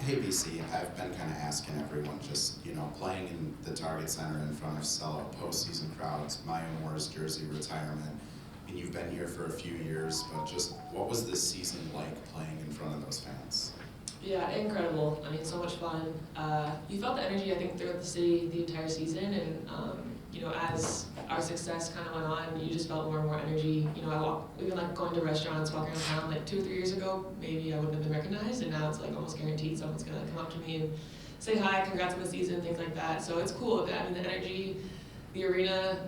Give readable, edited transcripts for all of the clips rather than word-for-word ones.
Hey BC, I've been kind of asking everyone, just, playing in the Target Center in front of sellout postseason crowds, Maya Moore's jersey retirement, and you've been here for a few years, but just what was this season like playing in front of those fans? Yeah, incredible. I mean, so much fun. You felt the energy, I think, throughout the city the entire season, and as our success kind of went on, you just felt more and more energy. Even like going to restaurants, walking around town, like 2 or 3 years ago, maybe I wouldn't have been recognized, and now it's like almost guaranteed someone's gonna come up to me and say hi, congrats on the season, things like that. So it's cool. I mean, the energy, the arena,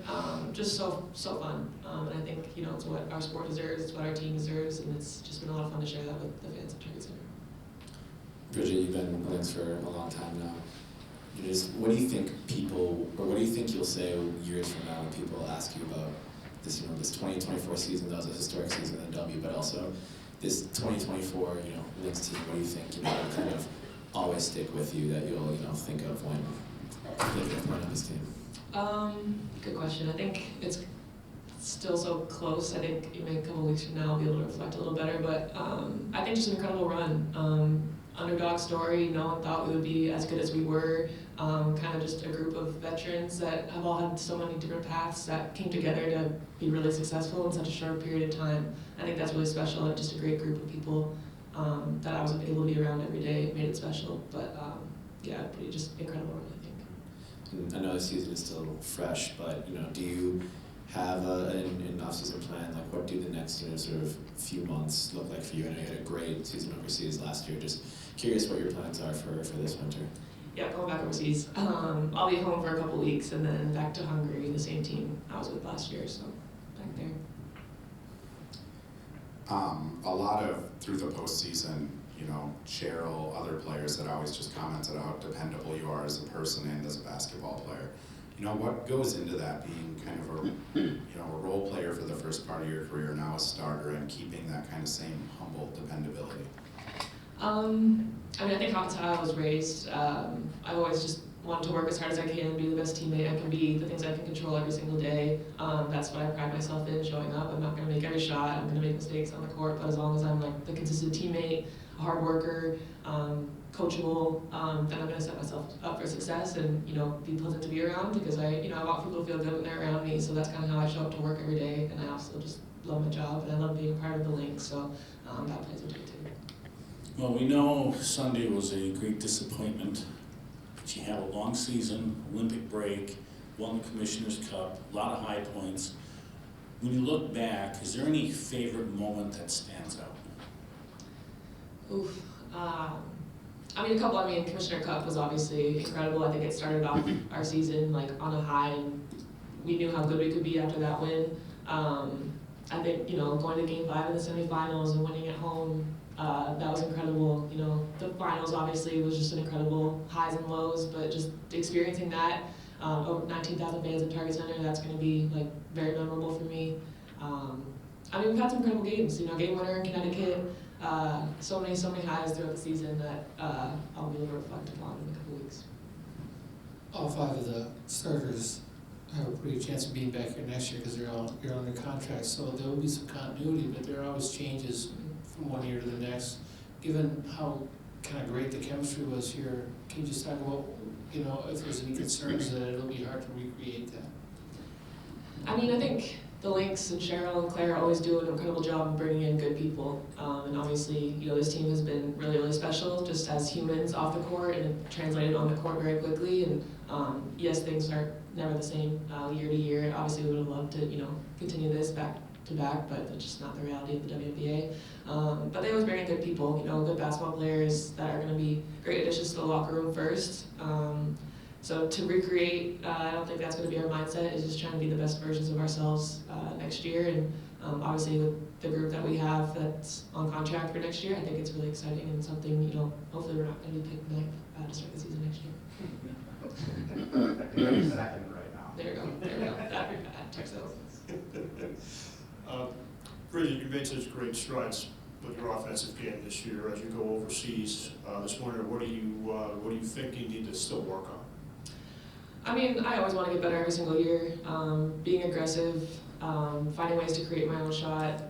just so fun. And I think it's what our sport deserves, it's what our team deserves, and it's just been a lot of fun to share that with the fans at Target Center. Bridget, you've been with Lynx for a long time now. What do you think what do you think you'll say years from now when people ask you about this, this 2024 season? That was a historic season in the W, but also this 2024, Lynx team. What do you think, will kind of always stick with you that you'll, think of when thinking of playing on this team? Good question. I think it's still so close. I think maybe a couple of weeks from now I'll be able to reflect a little better, but I think just an incredible run. Underdog story, no one thought we would be as good as we were. Kind of just a group of veterans that have all had so many different paths that came together to be really successful in such a short period of time. I think that's really special. Just a great group of people that I was able to be around every day made it special. But yeah, pretty just incredible run, I think. And I know the season is still fresh, but do you have an off-season plan? Like, what do the next sort of few months look like for you? I know you had a great season overseas last year. Just curious what your plans are for this winter. Yeah, going back overseas. I'll be home for a couple weeks and then back to Hungary, the same team I was with last year, so back there. A lot of, through the postseason, Cheryl, other players that always just commented on how dependable you are as a person and as a basketball player. What goes into that, being kind of a role player for the first part of your career, now a starter, and keeping that kind of same humble dependability? I mean, I think that's how I was raised. I've always just wanted to work as hard as I can, be the best teammate I can be, the things I can control every single day. That's what I pride myself in, showing up. I'm not going to make every shot, I'm going to make mistakes on the court, but as long as I'm like the consistent teammate, a hard worker, coachable, then I'm going to set myself up for success and be pleasant to be around, because I want people to feel good when they're around me. So that's kind of how I show up to work every day, and I also just love my job and I love being part of the Lynx. So that plays into it too. Well, we know Sunday was a great disappointment, but you had a long season, Olympic break, won the Commissioner's Cup, a lot of high points. When you look back, is there any favorite moment that stands out? Oof. I mean, a couple. Commissioner Cup was obviously incredible. I think it started off our season like on a high, and we knew how good we could be after that win. I think going to Game 5 in the semifinals and winning at home, that was incredible. The finals obviously was just an incredible highs and lows, but just experiencing that, over 19,000 fans at Target Center, that's going to be like very memorable for me. We've had some incredible games. Game winner in Connecticut. So many highs throughout the season that I'll be able to reflect upon in a couple weeks. All 5 of the starters have a pretty good chance of being back here next year because you're under contract, so there will be some continuity, but there are always changes from one year to the next. Given how kind of great the chemistry was here, can you just talk about, if there's any concerns that it'll be hard to recreate that? I think the Lynx and Cheryl and Claire always do an incredible job of bringing in good people. And obviously, this team has been really, really special just as humans off the court, and it translated on the court very quickly. And yes, things are never the same year to year. Obviously, we would have loved to, continue this back to back, but it's just not the reality of the WNBA. But they always bring in good people, good basketball players that are going to be great additions to the locker room first. So to recreate, I don't think that's going to be our mindset. It's just trying to be the best versions of ourselves next year. And obviously with the group that we have that's on contract for next year, I think it's really exciting and something, hopefully we're not going to be picked ninth to start the season next year. You're second right now. There we go. That checks out. Bridget, you made such great strides with your offensive game this year. As you go overseas this winter, what do you think you need to still work on? I always want to get better every single year. Being aggressive, finding ways to create my own shot,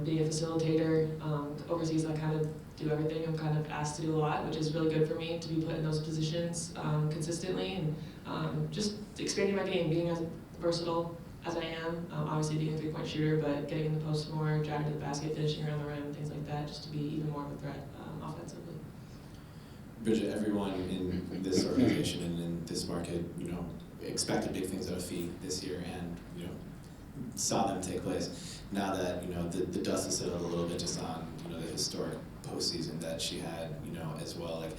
being a facilitator. Overseas, I kind of do everything. I'm kind of asked to do a lot, which is really good for me to be put in those positions consistently, and just expanding my game, being as versatile as I am. Obviously being a three-point shooter, but getting in the post more, driving to the basket, finishing around the rim, things like that, just to be even more of a threat offensively. Bridget, everyone in this organization and in this market, expected big things out of Fee this year, and saw them take place. Now that the dust has settled a little bit just on the historic postseason that she had, as well. Like,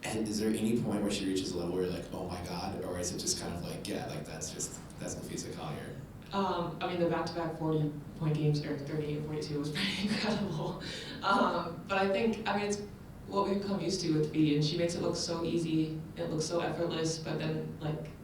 and is there any point where she reaches a level where you're like, oh my God, or is it just kind of like, yeah, like that's Nafisa Collier? I mean, the back-to-back 40-point games, or 38 and 42, was pretty incredible. But I think, it's what we've come used to with Fee, and she makes it look so easy, it looks so effortless, but then,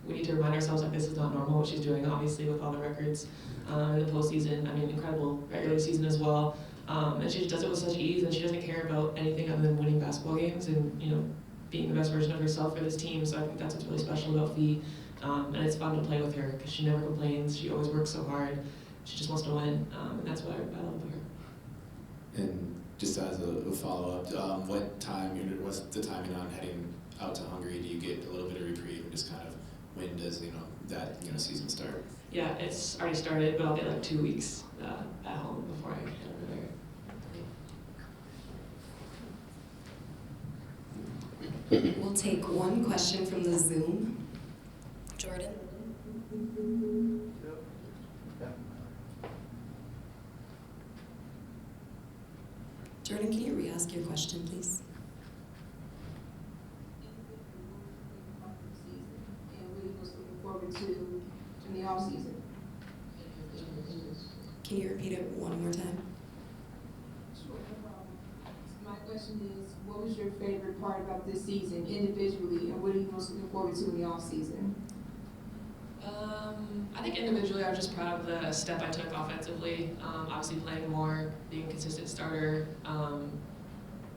we need to remind ourselves, this is not normal what she's doing, obviously, with all the records in the postseason. Incredible regular season as well. And she just does it with such ease, and she doesn't care about anything other than winning basketball games and, being the best version of herself for this team. So I think that's what's really special about Fee. And it's fun to play with her because she never complains. She always works so hard. She just wants to win, and that's what I love about her. And just as a follow-up, what's the timing on heading out to Hungary? Do you get a little bit of reprieve, and just kind of when does that season start? Yeah, it's already started, but I'll get 2 weeks at home before I head over there. We'll take one question from the Zoom. Jordan? Jordan, can you re-ask your question, please? And what he was looking forward to in the off-season. Can you repeat it one more time? Sure, no problem. My question is, what was your favorite part about this season individually, and what are you most looking forward to in the off-season? I think individually I was just proud of the step I took offensively. Obviously playing more, being a consistent starter,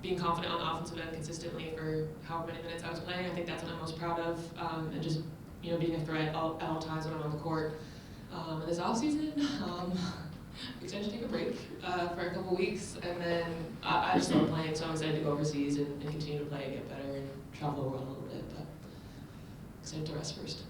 being confident on the offensive end consistently for however many minutes I was playing. I think that's what I'm most proud of, and just being a threat at all times when I'm on the court. This offseason, we decided to take a break for a couple weeks, and then I just love playing, so I'm excited to go overseas and continue to play, get better, and travel the world a little bit, but excited to rest first.